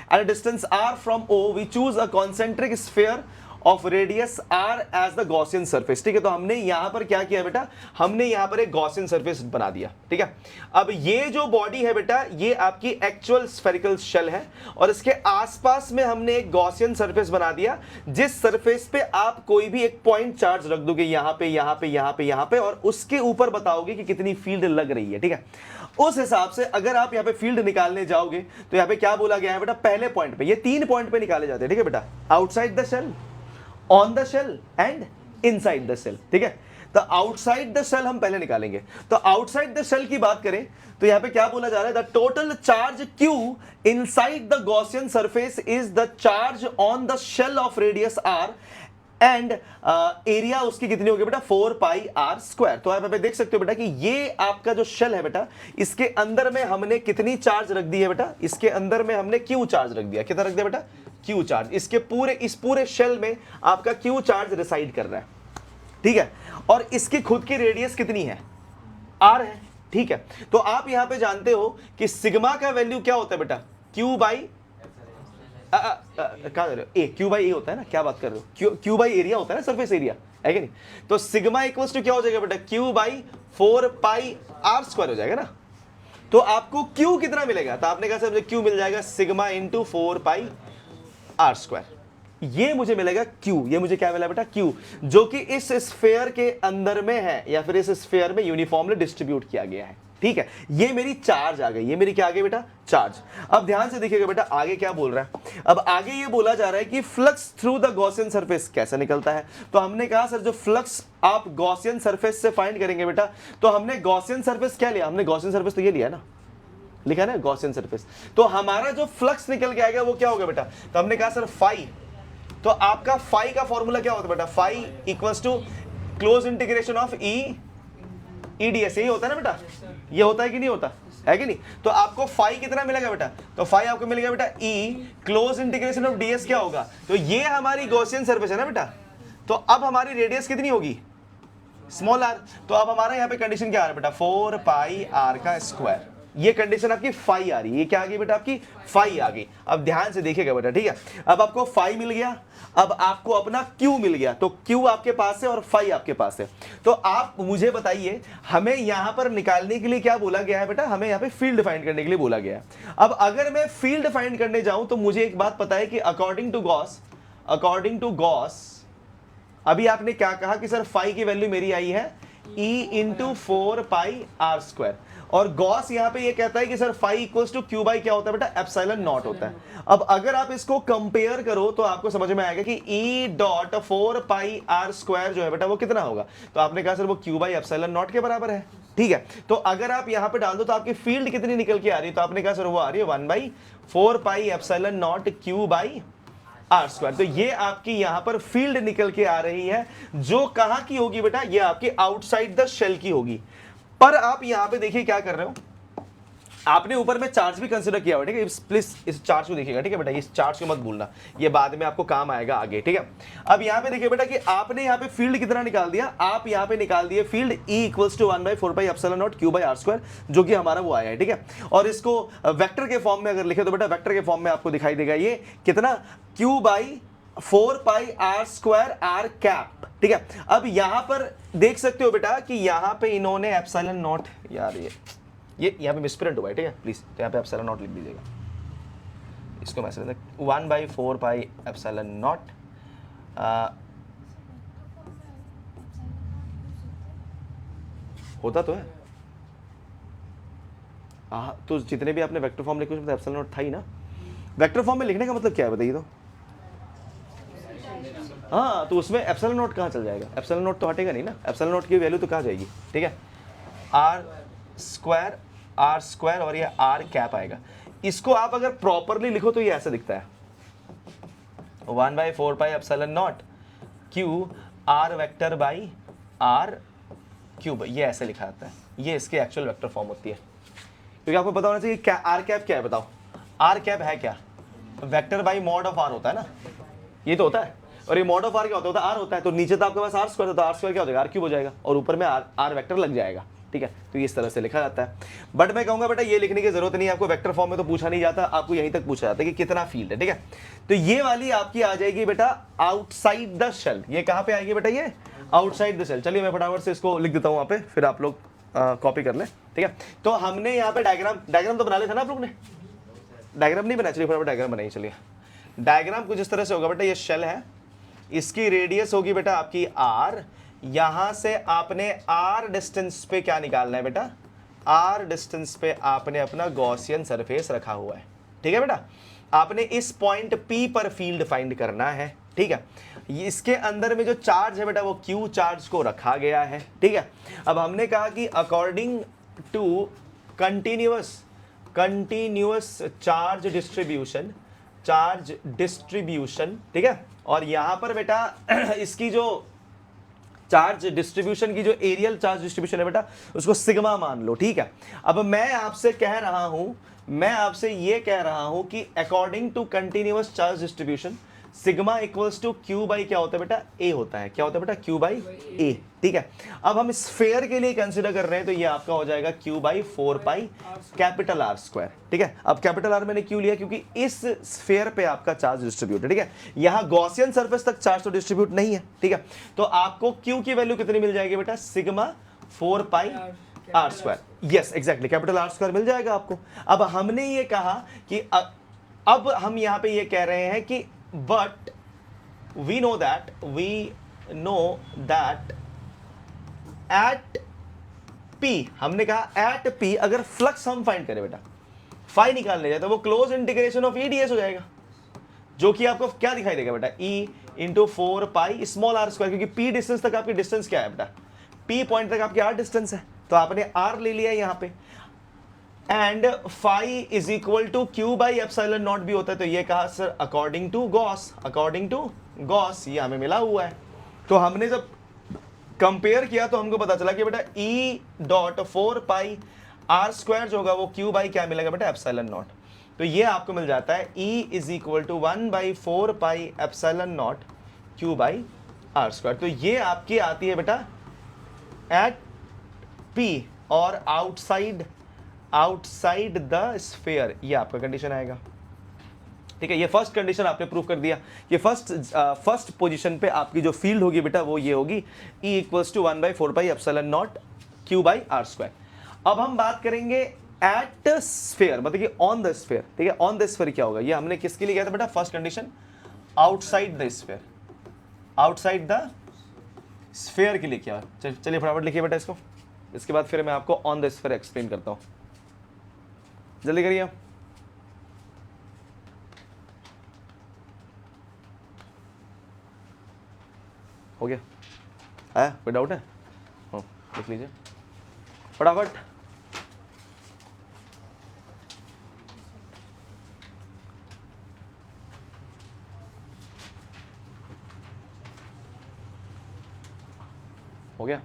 at a distance r from O, we choose a concentric sphere of radius r as the Gaussian surface, ठीक है। तो हमने यहां पर क्या किया बेटा, हमने यहां पर एक Gaussian surface बना दिया, ठीक है। अब ये जो बॉडी है बेटा ये आपकी एक्चुअल स्फेरिकल शेल है और इसके आसपास में हमने एक Gaussian surface बना दिया, जिस सरफेस पे आप कोई भी एक पॉइंट चार्ज रख दोगे, यहां पे यहां पे यहां पे यहां पे, और उसके ऊपर बताओगे कि कितनी फील्ड लग रही है, ठीक है। उस हिसाब से अगर आप यहाँ पे फील्ड निकालने जाओगे तो यहाँ पे क्या बोला गया है बेटा, पहले पॉइंट पे, ये 3 पॉइंट पे निकाले जाते हैं, ठीक है बेटा, outside the shell, on the shell and inside the shell, ठीक है। तो आउटसाइड द शेल हम पहले निकालेंगे। तो आउटसाइड द शेल की बात करें तो यहाँ पे क्या बोला जा रहा है, the total charge Q inside the Gaussian surface is the charge on the shell of radius r and area उसकी कितनी होगी बेटा, 4πr²। तो आप देख सकते हो बेटा कि ये आपका जो शेल है बेटा, इसके अंदर में हमने कितनी चार्ज रख दी है बेटा, इसके अंदर में हमने Q चार्ज रख दिया, कितना रख दिया बेटा, Q चार्ज। इसके इस पूरे शेल में आपका Q चार्ज रिसाइड कर रहा है, ठीक है। और इसकी खुद की रेडियस कितनी है, r है, ठीक है, तो आप यहां पे जानते हो कि सिग्मा का वैल्यू क्या होता है बेटा, क्यू बाई कहा दे रहे हो, ए, क्यू बाई ए होता है ना, क्या बात कर रहे हो, क्यू बाई एरिया होता है ना, सरफेस एरिया है कि नहीं। तो सिग्मा इक्वल्स टू क्या हो जाएगा बेटा, Q by 4 pi are square हो जाएगा ना। तो आपको क्यू कितना मिलेगा, तो आपने कहा सर मुझे क्यू मिल जाएगा sigma into 4 pi are square, ये मुझे मिलेगा क्यू, ये मुझे क्या मिला बेटा, क्यू, जो कि इस स्फीयर के अंदर में है या फिर इस स्फीयर में यूनिफॉर्मली डिस्ट्रीब्यूट किया गया है, ठीक है। ये मेरी चार्ज आ गई, ये मेरी क्या आ गई बेटा, चार्ज। अब ध्यान से देखिएगा बेटा आगे क्या बोल रहा है, अब आगे ये बोला जा रहा है कि flux through the Gaussian surface कैसे निकलता है। तो हमने कहा सर जो फ्लक्स आप गॉसियन सरफेस से फाइंड करेंगे बेटा, तो हमने गॉसियन सरफेस क्या लिया, हमने गॉसियन सरफेस तो ये लिया ना, लिखा ना गॉसियन सरफेस। तो हमारा जो फ्लक्स निकल के आएगा वो क्या होगा बेटा, तो हमने कहा सर फाई, तो आपका फाई का फॉर्मूला क्या होता है बेटा, phi equals to close integration of E EDS, यही होता है ना बेटा, ये होता है कि नहीं होता है कि नहीं। तो आपको फाई कितना मिलेगा बेटा, तो फाई आपको मिलेगा बेटा ई क्लोज इंटीग्रेशन ऑफ डीएस क्या होगा, तो ये हमारी गॉसियन सरफेस है ना बेटा। तो अब हमारी रेडियस कितनी होगी, स्मॉल आर। तो अब हमारा यहाँ पे कंडीशन क्या आ रहा है बेटा, 4 पाई आर का स्क्वायर, ये कंडीशन आपकी फाई आ रही है, ये क्या आ गई बेटा, आपकी फाई आ गई। अब ध्यान से देखिएगा बेटा, ठीक है, अब आपको फाई मिल गया, अब आपको अपना क्यू मिल गया, तो क्यू आपके पास है और फाई आपके पास है। तो आप मुझे बताइए हमें यहां पर निकालने के लिए क्या बोला गया है बेटा, हमें यहां पे फील्ड फाइंड करने के लिए बोला गया है। अब अगर मैं फील्ड फाइंड करने जाऊं तो मुझे एक बात पता है कि अकॉर्डिंग टू गॉस अभी आपने क्या कहा कि सर फाई की वैल्यू मेरी आई है E into 4 pi are square, और गॉस यहां पे ये कहता है कि sir phi equals to Q by क्या होता है बेटा, एप्सिलॉन नॉट होता है। अब अगर आप इसको कंपेयर करो तो आपको समझ में आएगा कि E dot 4 pi are square जो है बेटा वो कितना होगा, तो आपने कहा सर वो क्यू बाई एप्सिलॉन नॉट के बराबर है, ठीक है। तो अगर आप यहां पे डाल दो तो आपकी फील्ड कितनी निकल के आ रही है, तो आपने कहा सर वो आ रही है 1/4 pi epsilon naught Q by R square. तो ये आपकी यहां पर फील्ड निकल के आ रही है, जो कहां की होगी बेटा, ये आपकी आउटसाइड द शेल की होगी। पर आप यहां पे देखिए क्या कर रहे हो, आपने ऊपर में चार्ज भी कंसीडर किया हुआ, ठीक है, प्लीज इस चार्ज को देखिएगा, ठीक है बेटा, इस चार्ज को मत भूलना, ये बाद में आपको काम आएगा आगे, ठीक है। अब यहां पे देखिए बेटा कि आपने यहां पे फील्ड कितना निकाल दिया, आप यहां पे निकाल दिए field E equals to 1/4 pi epsilon naught Q by R square, जो कि हमारा वो आया है, ठीक है। और इसको वेक्टर के फॉर्म में अगर लिखे तो बेटा वेक्टर के फॉर्म में आपको दिखाई देगा ये कितना, Q by 4 pi are square R cap, ठीक है। अब यहां पर देख सकते हो बेटा कि यहां पे इन्होंने एप्सिलॉन नॉट, यार ये यहां पे मिसप्रिंट हुआ है, ठीक है, प्लीज तो यहां पे एप्सिलॉन नॉट लिख दीजिएगा, इसको मैसेज 1/4 पाई एप्सिलॉन नॉट होता तो है, तो जितने भी आपने वेक्टर फॉर्म लिखे उसमें एप्सिलॉन नॉट था ही ना। वेक्टर फॉर्म में लिखने का मतलब क्या है बताइए तो, हाँ, तो उसमें एप्सिलॉन नॉट कहाँ चल जाएगा, एप्सिलॉन नॉट तो हटेगा नहीं ना, एप्सिलॉन नॉट की वैल्यू तो कहाँ जाएगी, ठीक है, आर स्क्वायर और ये आर कैप आएगा। इसको आप अगर प्रॉपरली लिखो तो ये ऐसा दिखता है 1/4 pi epsilon naught Q R vector by R cube, ये ऐसे लिखा जाता है, ये इसकी एक्चुअल वेक्टर फॉर्म होती है। क्योंकि आपको पता होना चाहिए क्या आर कैप क्या है, बताओ आर कैप है क्या, vector by mod of R होता है ना, ये तो होता है, और ये मॉड ऑफ आर क्या होता है, आर होता है, तो नीचे तो आपके पास आर स्क्वायर होता है, आर स्क्वायर क्या हो जाएगा, आर क्यूब हो जाएगा, और ऊपर में आर वेक्टर लग जाएगा, ठीक है। तो ये इस तरह से लिखा जाता है। बट मैं कहूंगा बेटा ये लिखने की जरूरत नहीं है, आपको वेक्टर फॉर्म में तो पूछा नहीं जाता, आपको यहीं तक पूछा जाता है कि कितना फील्ड है, ठीक है। तो ये वाली आपकी आ जाएगी बेटा आउटसाइड द शेल, ये कहां पे आएगी बेटा, ये आउटसाइड द शेल। चलिए मैं फटाफट से इसको लिख देता हूं वहां पे, फिर आप लोग कॉपी कर ले, ठीक है। तो हमने यहाँ पे डायग्राम तो बना लिया था ना आप लोग ने, डायग्राम नहीं बनाया, चलिए फटाफट डायग्राम बनाइए। चलिए डायग्राम कुछ इस तरह से होगा बेटा, ये शेल है, इसकी रेडियस होगी बेटा आपकी आर, यहां से आपने आर डिस्टेंस पे क्या निकालना है बेटा, आर डिस्टेंस पे आपने अपना गॉसियन सरफेस रखा हुआ है, ठीक है बेटा। आपने इस पॉइंट P पर फील्ड फाइंड करना है, ठीक है। इसके अंदर में जो चार्ज है बेटा वो Q चार्ज को रखा गया है, ठीक है। अब हमने कहा कि according to continuous charge distribution, ठीक है। और यहां पर बेटा इसकी जो चार्ज डिस्ट्रीब्यूशन की जो एरियल चार्ज डिस्ट्रीब्यूशन है बेटा उसको सिग्मा मान लो, ठीक है। अब मैं आपसे ये कह रहा हूं कि according to continuous charge distribution sigma equals to Q by क्या होता है बेटा, ए होता है। क्या होता है बेटा, क्यू बाई ए। ठीक है, अब हम स्फेयर के लिए कंसीडर कर रहे हैं तो ये आपका हो जाएगा Q by 4 pi capital R square. ठीक है, अब कैपिटल आर मैंने क्यों लिया, क्योंकि इस स्फेयर पे आपका चार्ज डिस्ट्रीब्यूट है। ठीक है, यहां गॉसियन सरफेस तक चार्ज तो डिस्ट्रीब्यूट नहीं है। ठीक है, तो आपको क्यू की वैल्यू कितनी मिल जाएगी बेटा, sigma 4 pi are square. Yes exactly, capital R square मिल जाएगा आपको। अब हमने ये कहा कि अब हम यहां पे ये कह रहे हैं कि but we know that at P, हमने कहा एट पी अगर फ्लक्स हम फाइंड करें बेटा, फाई निकालने जाए तो वो क्लोज इंटीग्रेशन ऑफ ईडीएस हो जाएगा, जो कि आपको क्या दिखाई देगा बेटा, E into 4 pi small R square, क्योंकि पी डिस्टेंस तक आपकी डिस्टेंस क्या है बेटा, पी पॉइंट तक आपकी आर डिस्टेंस है, तो आपने आर ले लिया यहां पे। And phi is equal to Q by epsilon naught भी होता है, तो ये कहा सर अकॉर्डिंग टू गॉस, ये हमें मिला हुआ है। तो हमने जब कंपेयर किया तो हमको पता चला कि बेटा E dot 4 pi are square जो होगा वो क्यू बाई क्या मिलेगा बेटा, एप्सिलॉन नॉट। तो ये आपको मिल जाता है E is equal to 1/4 pi epsilon naught Q by R square. तो ये आपकी आती है बेटा एट पी और आउटसाइड द स्फीयर, ये आपका कंडीशन आएगा। ठीक है, ये फर्स्ट कंडीशन आपने प्रूव कर दिया। ये फर्स्ट पोजीशन पे आपकी जो फील्ड होगी बेटा वो ये होगी E equals to 1/4 pi epsilon naught Q by R square. अब हम बात करेंगे एट स्फीयर, मतलब कि ऑन द स्फीयर। ठीक है, ऑन द स्फीयर क्या होगा, ये हमने किसके लिए किया था बेटा, first condition outside the sphere, outside the sphere के लिए किया। चलिए फटाफट लिखिए बेटा इसको, इसके बाद फिर मैं आपको ऑन द स्फीयर एक्सप्लेन करता हूं, जल्दी करिए। हो गया, आया कोई डाउट है, लिख लीजिए फटाफट। हो गया,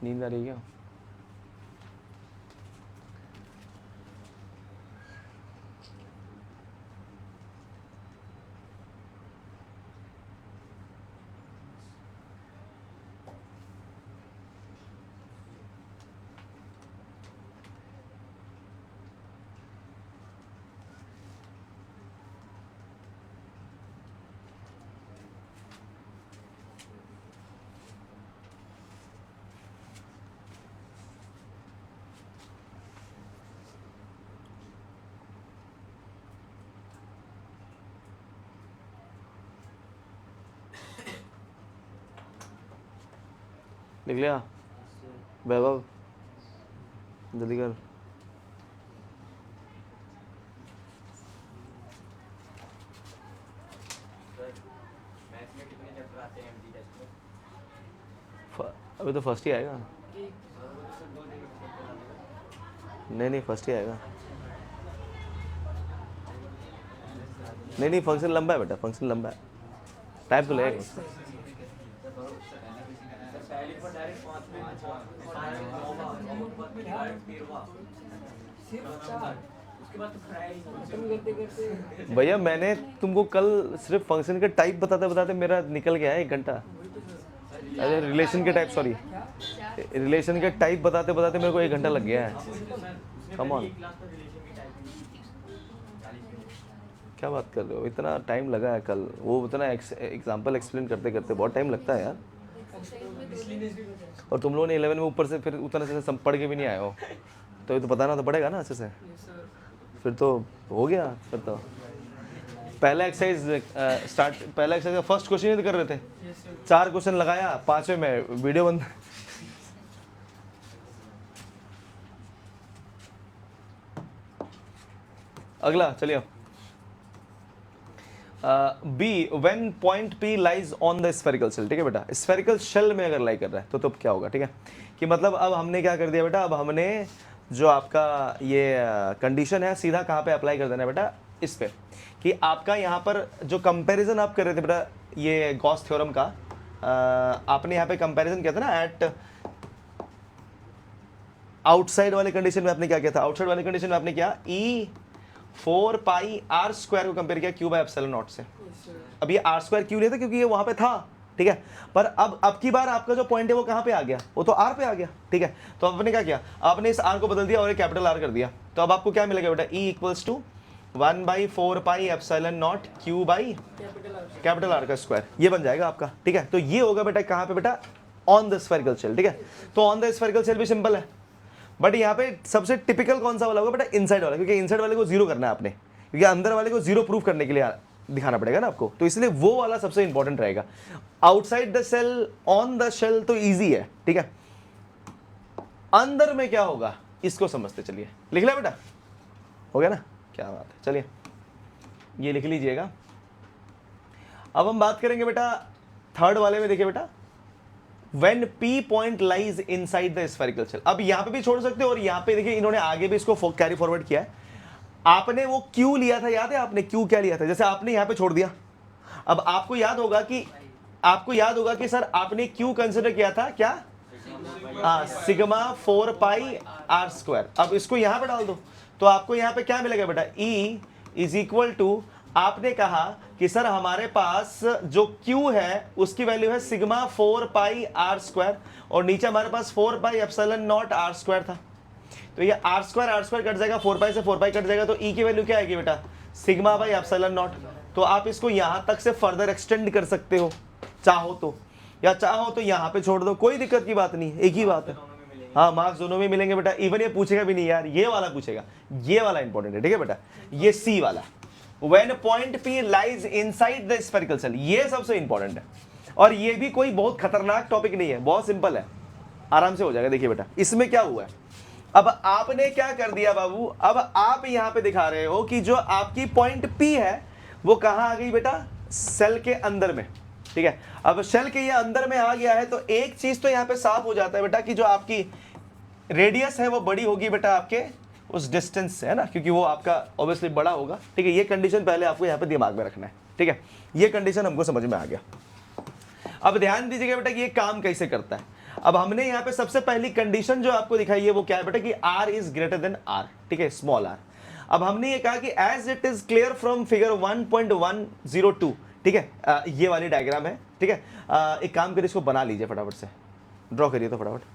नींद आ रही है क्या? लिख लिया वैभव, जल्दी कर। अभी तो फर्स्ट ही आएगा, नहीं फर्स्ट ही आएगा। नहीं फंक्शन लंबा है बेटा, फंक्शन लंबा है, टाइप तो लगेगा उसका। भैया मैंने तुमको कल सिर्फ फंक्शन के टाइप बताते बताते मेरा निकल गया है 1 घंटा। अरे रिलेशन के टाइप, सॉरी रिलेशन के टाइप बताते बताते मेरे को 1 घंटा लग गया है। कम ऑन, क्या बात कर रहे हो, इतना टाइम लगा है कल, वो इतना एग्जाम्पल एक्सप्लेन करते करते बहुत टाइम लगता है यार। और तुम लोगों ने 11 में ऊपर से फिर उतना से पढ़ के भी नहीं आए हो, तो ये तो बताना तो पड़ेगा ना अच्छे से, फिर तो हो गया। फिर तो पहला एक्सरसाइज का फर्स्ट क्वेश्चन ही तो कर रहे थे, 4 क्वेश्चन लगाया, 5वें में वीडियो बंद। अगला चलिए, B when point P lies on the spherical shell. ठीक है बेटा, स्फेरिकल शेल में अगर लाई कर रहा है तो क्या होगा। ठीक है, कि मतलब अब हमने क्या कर दिया बेटा, अब हमने जो आपका ये कंडीशन है सीधा कहाँ पे अप्लाई कर देना है बेटा, इस पे, कि आपका यहाँ पर जो कंपैरिजन आप कर रहे थे बेटा ये गॉस थ्योरम का, आपने यहाँ पे कंपैरिजन किया था ना एट आउटसाइड वाले कंडीशन में आपने क्या किया था, आउटसाइड वाले कंडीशन में आपने क्या ई 4 पाई आर स्क्वायर को कंपेयर किया क्यू बाय एप्सिलॉन नॉट से। Yes, sir. अब ये आर स्क्वायर क्यों लिया था, क्योंकि ये वहां पे था, ठीक है। पर अब की बार आपका जो पॉइंट है वो कहां पे आ गया, वो तो आर पे आ गया, ठीक है। तो आपने क्या किया, आपने इस आर को बदल दिया और एक कैपिटल आर कर दिया। तो अब आपको क्या मिलेगा बेटा, E equals to 1/4 pi epsilon naught Q by Capital R. Capital R का स्क्वायर, ये बन जाएगा आपका, ठीक है। तो ये होगा बेटा कहां पे बेटा, ऑन द स्फेरिकल शेल, ठीक है। तो ऑन द स्फेरिकल शेल भी सिंपल है, बट यहाँ पे सबसे टिपिकल कौन सा वाला होगा बेटा, इनसाइड वाला, क्योंकि इनसाइड वाले को जीरो करना है आपने, क्योंकि अंदर वाले को जीरो प्रूफ करने के लिए दिखाना पड़ेगा ना आपको, तो इसलिए वो वाला सबसे इंपॉर्टेंट रहेगा। Outside the shell on the shell तो इजी है, ठीक है। अंदर में क्या होगा इसको समझते चलिए, लिख लिया बेटा, हो गया ना, क्या बात है। चलिए ये लिख लीजिएगा। अब हम बात करेंगे बेटा थर्ड वाले में, देखिए बेटा when P point lies inside the spherical shell। अब यहां पे भी छोड़ सकते हो और यहां पे देखिए इन्होंने आगे भी इसको कैरी फॉरवर्ड किया है। आपने वो Q लिया था, याद है आपने Q क्या लिया था, जैसे आपने यहां पे छोड़ दिया। अब आपको याद होगा कि सर आपने Q कंसिडर किया था क्या, सिग्मा 4 पाई आर स्क्वायर। अब इसको यहां पे डाल दो तो आपको यहां पे क्या मिलेगा बेटा, E इज इक्वल टू, आपने कहा कि सर हमारे पास जो Q है उसकी वैल्यू है सिग्मा 4 पाई आर स्क्वायर और नीचे हमारे पास 4 pi epsilon naught R square था। तो ये आर स्क्वायर कट जाएगा, 4 पाई से 4 पाई कट जाएगा, तो E की वैल्यू क्या आएगी बेटा, सिग्मा बाई एप्सिलॉन नॉट। तो आप इसको यहां तक से फर्दर एक्सटेंड कर सकते हो चाहो तो, या चाहो तो यहां पे छोड़ दो, कोई दिक्कत की बात नहीं, एक ही बात है। हाँ मार्क्स दोनों में मिलेंगे बेटा, इवन ये पूछेगा भी नहीं यार, ये वाला पूछेगा, ये वाला इंपॉर्टेंट है, ठीक है बेटा। ये सी वाला, when point P lies inside the spherical cell, ये सबसे इंपॉर्टेंट है। और ये भी कोई बहुत खतरनाक टॉपिक नहीं है, बहुत सिंपल है, आराम से हो जाएगा। देखिए बेटा इसमें क्या हुआ है, अब आपने क्या कर दिया बाबू, अब आप यहां पे दिखा रहे हो कि जो आपकी पॉइंट P है वो कहां आ गई बेटा, सेल के अंदर में, ठीक है। अब सेल के ये अंदर में आ गया है तो एक चीज तो यहां पे साफ हो जाता है बेटा कि जो आपकी रेडियस है वो बड़ी होगी बेटा आपके उस डिस्टेंस से, है ना, क्योंकि वो आपका ऑब्वियसली बड़ा होगा, ठीक है। ये कंडीशन पहले आपको यहाँ पे दिमाग में रखना है, ठीक है। ये कंडीशन हमको समझ में आ गया। अब ध्यान दीजिएगा बेटा कि ये काम कैसे करता है। अब हमने यहाँ पे सबसे पहली कंडीशन जो आपको दिखाई है वो क्या है बेटा, कि r is greater than r, ठीक है, स्मॉल r। अब हमने ये कहा कि as it is clear from figure 1.102, ठीक है, ये वाली डायग्राम है, ठीक है। एक काम करिए, इसको बना लीजिए फटाफट से, ड्रॉ करिए तो फटाफट।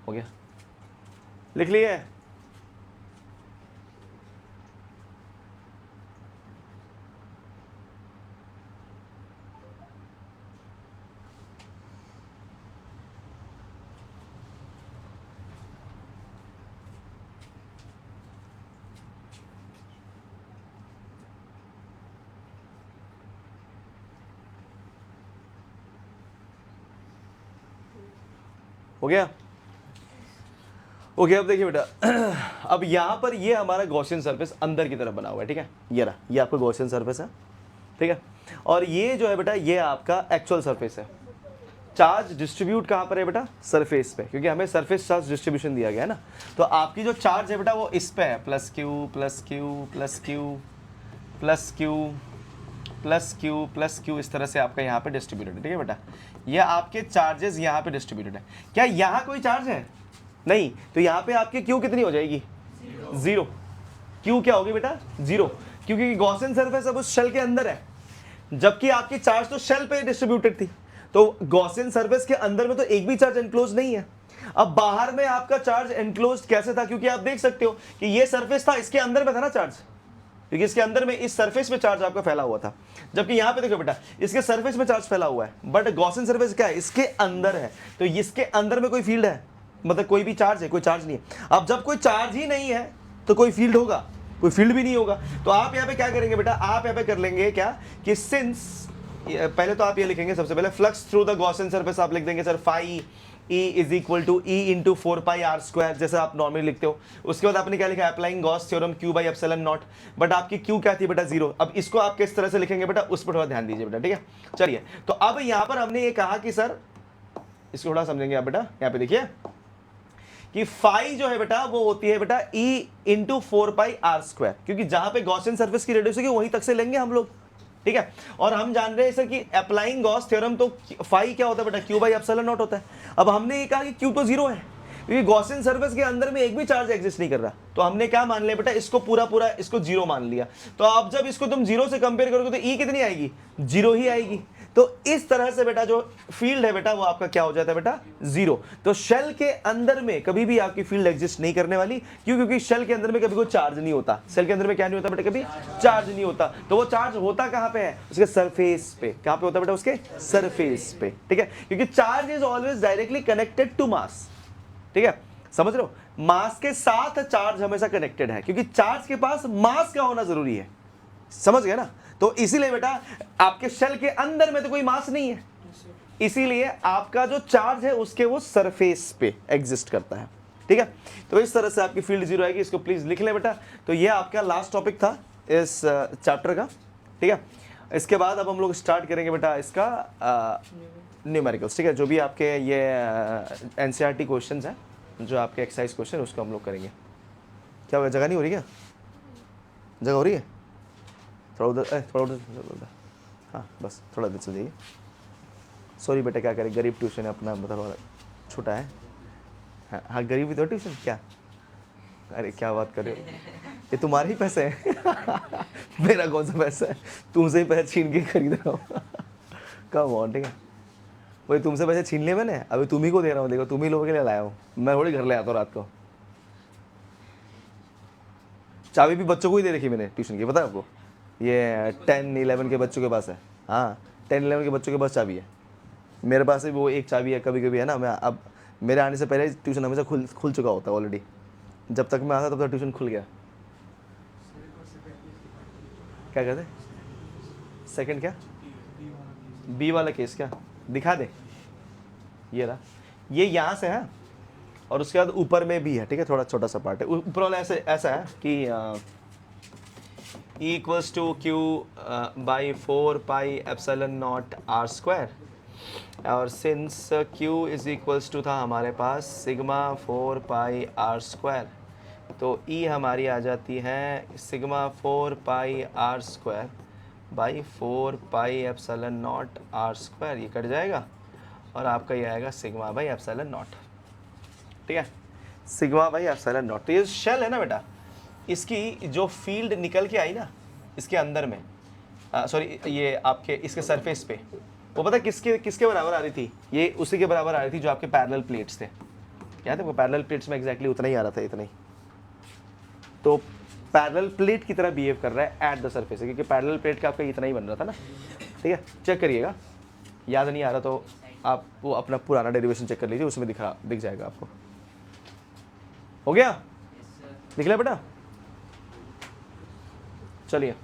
हो गया, लिख लिए, हो गया। ओके, अब देखिए बेटा, अब यहां पर ये हमारा गॉसियन सरफेस अंदर की तरफ बना हुआ है, ठीक है। ये रहा, ये आपका गॉसियन सरफेस है, ठीक है। और ये जो है बेटा ये आपका एक्चुअल सरफेस है। चार्ज डिस्ट्रीब्यूट कहां पर है बेटा, सरफेस पे, क्योंकि हमें सरफेस चार्ज डिस्ट्रीब्यूशन दिया गया है ना। तो आपकी जो चार्ज है बेटा वो इस पे है, plus Q plus Q plus Q plus Q plus Q plus Q, इस तरह से आपका यहाँ पे डिस्ट्रीब्यूटेड है, ठीक है बेटा। ये आपके चार्जेस यहाँ पे डिस्ट्रीब्यूटेड है। क्या यहाँ कोई चार्ज है, नहीं, तो यहाँ पे आपकी क्यू कितनी हो जाएगी, जीरो। क्यू क्या होगी बेटा, जीरो, क्योंकि गॉसियन सरफेस अब उस शेल के अंदर है, जबकि आपकी चार्ज तो शेल पे डिस्ट्रीब्यूटेड थी। तो गॉसियन सरफेस के अंदर में तो एक भी चार्ज एनक्लोज नहीं है। अब बाहर में आपका चार्ज एनक्लोज कैसे था, क्योंकि आप देख सकते हो कि ये सरफेस था, इसके अंदर में था ना चार्ज, क्योंकि इसके अंदर में इस सरफेस में चार्ज आपका फैला हुआ था। जबकि यहाँ पे देखो बेटा इसके सरफेस में चार्ज फैला हुआ है, बट गॉसियन सरफेस क्या है, इसके अंदर है। तो इसके अंदर में कोई फील्ड है, मतलब कोई भी चार्ज है, कोई चार्ज नहीं है। अब जब कोई चार्ज ही नहीं है तो कोई फील्ड होगा, कोई फील्ड भी नहीं होगा। तो आप यहाँ पे क्या करेंगे बेटा, आप यहाँ पे कर लेंगे क्या कि सिंस, पहले तो आप ये लिखेंगे सबसे पहले flux through the Gaussian surface, आप लिख देंगे sir phi E is equal to E into 4πr², जैसे आप नॉर्मली लिखते हो। उसके बाद आपने क्या लिखा, applying Gauss theorem Q by epsilon not, but आपकी Q क्या थी बेटा, 0। अब इसको आप किस तरह से लिखेंगे बेटा, उस पर थोड़ा ध्यान दीजिए बेटा, ठीक है। चलिए, तो अब यहाँ पर हमने ये कहा कि सर, इसको थोड़ा समझेंगे आप बेटा, यहाँ पे देखिए कि फाई जो है बेटा वो होती है बेटा E इंटू 4πr², क्योंकि जहां पे गॉसियन सर्फेस की रेडियस होगी वहीं तक से लेंगे हम लोग, ठीक है। और हम जान रहे हैं सर कि अप्लाइंग गॉस थ्योरम तो फाई क्या होता है बेटा, Q बाई एप्सिलॉन नॉट होता है। अब हमने ये कहा कि Q तो 0 है, क्योंकि गॉसियन सर्फेस के अंदर में एक भी चार्ज एग्जिस्ट नहीं कर रहा, तो हमने क्या मान लिया बेटा, इसको पूरा पूरा इसको 0 मान लिया। तो अब जब इसको तुम 0 से कंपेयर करोगे तो E कितनी आएगी, 0 ही आएगी। तो इस तरह से बेटा जो फील्ड है बेटा वो आपका क्या हो जाता है बेटा, 0। तो शेल के अंदर में कभी भी आपकी फील्ड एग्जिस्ट नहीं करने वाली, क्यों, क्योंकि शेल के अंदर में कभी कोई चार्ज नहीं होता। शेल के अंदर में क्या नहीं होता बेटा, कभी चार्ज नहीं होता। तो वो चार्ज होता कहां पे है, उसके सरफेस पे। कहां पे होता है बेटा, उसके सरफेस पे, ठीक है। क्योंकि charge is always directly connected to mass, ठीक है, समझ रहे हो। मास के साथ चार्ज हमेशा कनेक्टेड है, क्योंकि चार्ज के पास मास का होना जरूरी है, समझ गए ना। तो इसीलिए बेटा आपके शेल के अंदर में तो कोई मास नहीं है, इसीलिए आपका जो चार्ज है उसके वो सरफेस पे एग्जिस्ट करता है, ठीक है। तो इस तरह से आपकी फील्ड 0 आएगी, इसको प्लीज लिख ले बेटा। तो ये आपका लास्ट टॉपिक था इस चैप्टर का, ठीक है। इसके बाद अब हम लोग स्टार्ट करेंगे बेटा इसका न्यूमेरिकल्स, ठीक है। जो भी आपके ये एनसीईआरटी क्वेश्चंस हैं, जो आपके एक्सरसाइज क्वेश्चन, उसको हम लोग करेंगे। क्या होगा, जगह नहीं हो रही क्या, जगह हो रही है, थोड़ा उधर, थोड़ा उधर, हाँ बस थोड़ा उधर चल जाइए। सॉरी बेटा, क्या करें, गरीब ट्यूशन है अपना, मतलब छोटा है। हाँ हाँ, गरीब भी तो ट्यूशन, क्या, अरे क्या बात कर रहे हो, ये तुम्हारे ही पैसे हैं मेरा कौन सा पैसा है, तुमसे ही पैसे छीन के खरीद रहा हूँ कम ऑन, ठीक है। वही तुमसे पैसे छीन लिए मैंने, अभी तुम ही को दे रहा हूँ, देखो तुम ही लोगों के लिए लाया हूँ, मैं थोड़ी घर ले आता हूँ रात को। चाबी भी बच्चों को ही दे रखी मैंने ट्यूशन की, पता है आपको, ये 10-11 के बच्चों के पास है। हाँ 10-11 के बच्चों के पास चाबी है, मेरे पास भी वो एक चाबी है, कभी कभी है ना। मैं अब मेरे आने से पहले ट्यूशन हमेशा खुल चुका होता है ऑलरेडी, जब तक मैं आता तब तक ट्यूशन खुल गया। क्या कहते, सेकंड क्या, बी वाला केस क्या, दिखा दे, ये रहा, ये यहाँ से है और उसके बाद ऊपर में भी है, ठीक है, थोड़ा छोटा सा पार्ट है। ऊपर वाला ऐसा है कि E equals to Q by 4πε0r², और since Q is equals to था हमारे पास सिग्मा 4πr², तो E हमारी आ जाती है सिग्मा 4πr² बाई 4πε0r², ये कट जाएगा और आपका ये आएगा सिग्मा बाई एप्सिलॉन नॉट, ठीक है, सिग्मा बाई एप्सिलॉन नॉट। तो ये शेल है ना बेटा, इसकी जो फील्ड निकल के आई ना इसके अंदर में, सॉरी ये आपके इसके सरफेस पे, वो पता किसके बराबर आ रही थी, ये उसी के बराबर आ रही थी जो आपके पैरेलल प्लेट्स थे। याद है, वो पैरेलल प्लेट्स में एग्जैक्टली उतना ही आ रहा था, इतना ही। तो पैरेलल प्लेट की तरह बिहेव कर रहा है एट द सरफेस, क्योंकि पैरेलल प्लेट का आपका इतना ही बन रहा था ना, ठीक है। चेक करिएगा, याद नहीं आ रहा तो आप वो अपना पुराना डेरिवेशन चेक कर लीजिए, उसमें दिख जाएगा आपको। हो गया, दिख लिया बेटा, चलिए।